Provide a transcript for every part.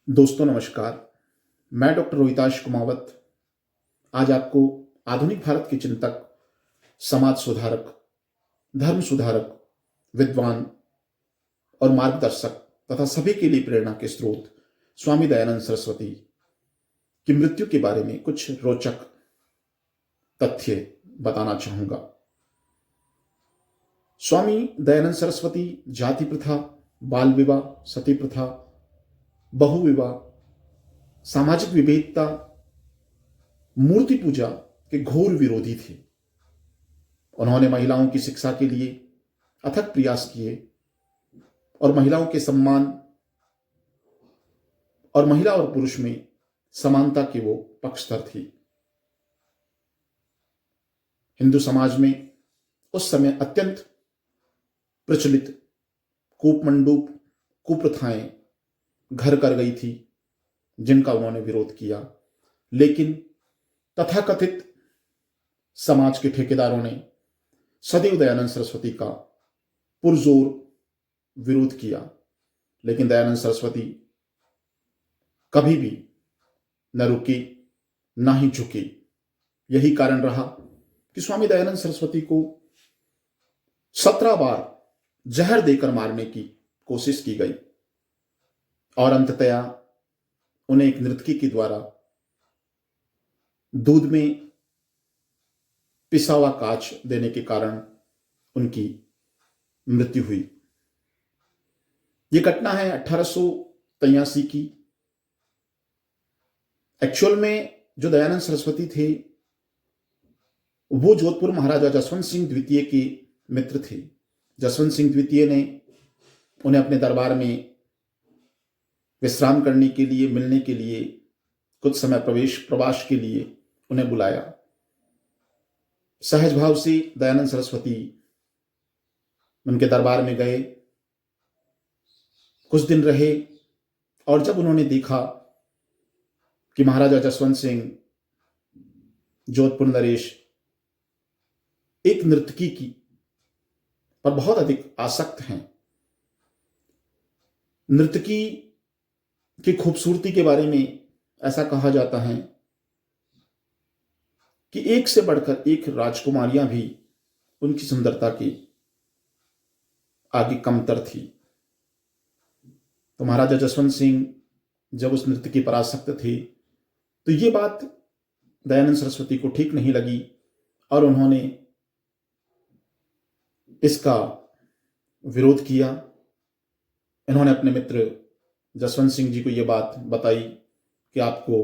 दोस्तों नमस्कार। मैं डॉक्टर रोहिताश कुमावत आज आपको आधुनिक भारत के चिंतक, समाज सुधारक, धर्म सुधारक, विद्वान और मार्गदर्शक तथा सभी के लिए प्रेरणा के स्रोत स्वामी दयानंद सरस्वती की मृत्यु के बारे में कुछ रोचक तथ्य बताना चाहूंगा। स्वामी दयानंद सरस्वती जाति प्रथा, बाल विवाह, सती प्रथा, बहु विवाह, सामाजिक विभेदता, मूर्ति पूजा के घोर विरोधी थे। उन्होंने महिलाओं की शिक्षा के लिए अथक प्रयास किए और महिलाओं के सम्मान और महिला और पुरुष में समानता के वो पक्षधर थे। हिंदू समाज में उस समय अत्यंत प्रचलित कूपमंडूप कुप्रथाएं घर कर गई थी, जिनका उन्होंने विरोध किया। लेकिन तथाकथित समाज के ठेकेदारों ने सदैव दयानंद सरस्वती का पुरजोर विरोध किया, लेकिन दयानंद सरस्वती कभी भी न रुके न ही झुके। यही कारण रहा कि स्वामी दयानंद सरस्वती को 17 बार जहर देकर मारने की कोशिश की गई और अंततया उन्हें एक नर्तकी के द्वारा दूध में पिसा हुआ कांच देने के कारण उनकी मृत्यु हुई। यह घटना है 1883 की। एक्चुअल में जो दयानंद सरस्वती थे वो जोधपुर महाराजा जसवंत सिंह द्वितीय के मित्र थे। जसवंत सिंह द्वितीय ने उन्हें अपने दरबार में विश्राम करने के लिए, मिलने के लिए, कुछ समय प्रवास के लिए उन्हें बुलाया। सहज भाव से दयानंद सरस्वती उनके दरबार में गए, कुछ दिन रहे और जब उन्होंने देखा कि महाराजा जसवंत सिंह जोधपुर नरेश एक नर्तकी की पर बहुत अधिक आसक्त हैं, नर्तकी की खूबसूरती के बारे में ऐसा कहा जाता है कि एक से बढ़कर एक राजकुमारियां भी उनकी सुंदरता के आगे कमतर थी। तो महाराजा जसवंत सिंह जब उस नृत्य पर आसक्त थे तो ये बात दयानंद सरस्वती को ठीक नहीं लगी और उन्होंने इसका विरोध किया। इन्होंने अपने मित्र जसवंत सिंह जी को यह बात बताई कि आपको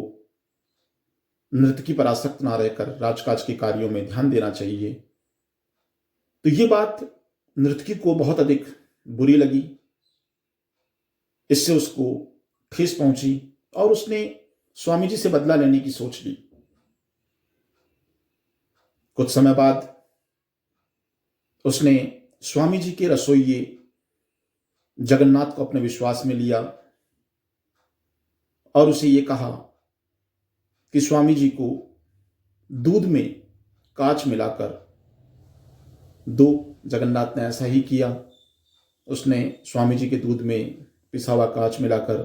नृत्य पर आसक्त ना रहकर राजकाज के कार्यों में ध्यान देना चाहिए। तो ये बात नृत्य को बहुत अधिक बुरी लगी, इससे उसको ठेस पहुंची और उसने स्वामी जी से बदला लेने की सोच ली। कुछ समय बाद उसने स्वामी जी के रसोइये जगन्नाथ को अपने विश्वास में लिया और उसे ये कहा कि स्वामी जी को दूध में कांच मिलाकर दो। जगन्नाथ ने ऐसा ही किया। उसने स्वामी जी के दूध में पिसा हुआ कांच मिलाकर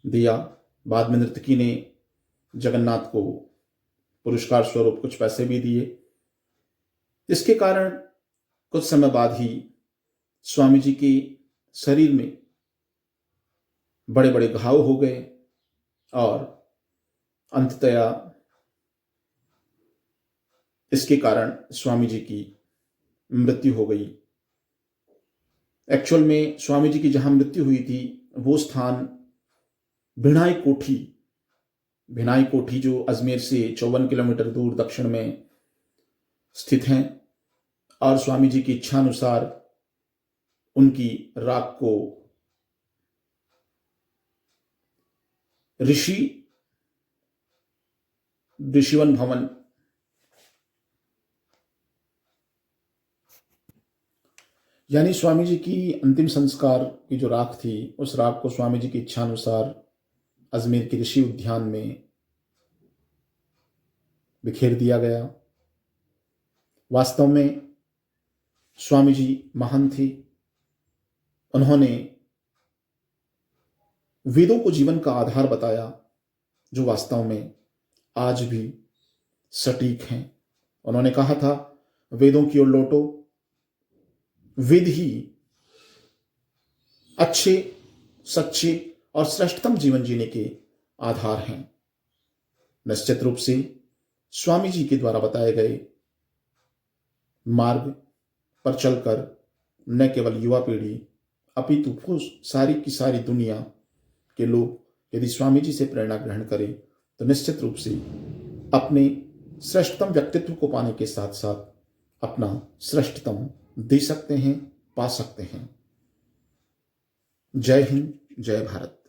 दिया। बाद में नर्तकी ने जगन्नाथ को पुरस्कार स्वरूप कुछ पैसे भी दिए। इसके कारण कुछ समय बाद ही स्वामी जी के शरीर में बड़े बड़े घाव हो गए और अंततया इसके कारण स्वामी जी की मृत्यु हो गई। एक्चुअल में स्वामी जी की जहां मृत्यु हुई थी वो स्थान भिनाई कोठी जो अजमेर से 54 किलोमीटर दूर दक्षिण में स्थित हैं और स्वामी जी की इच्छा अनुसार उनकी राख को ऋषिवन भवन यानी स्वामी जी की अंतिम संस्कार की जो राख थी उस राख को स्वामी जी की इच्छा अनुसार अजमेर के ऋषि उद्यान में बिखेर दिया गया। वास्तव में स्वामी जी महान थे। उन्होंने वेदों को जीवन का आधार बताया, जो वास्तव में आज भी सटीक हैं। उन्होंने कहा था, वेदों की ओर लौटो, वेद ही अच्छे, सच्चे और श्रेष्ठतम जीवन जीने के आधार हैं। निश्चित रूप से स्वामी जी के द्वारा बताए गए मार्ग पर चलकर न केवल युवा पीढ़ी अपितु सारी की सारी दुनिया के लोग यदि स्वामी जी से प्रेरणा ग्रहण करें तो निश्चित रूप से अपने श्रेष्ठतम व्यक्तित्व को पाने के साथ साथ अपना श्रेष्ठतम दे सकते हैं, पा सकते हैं। जय हिंद, जय भारत।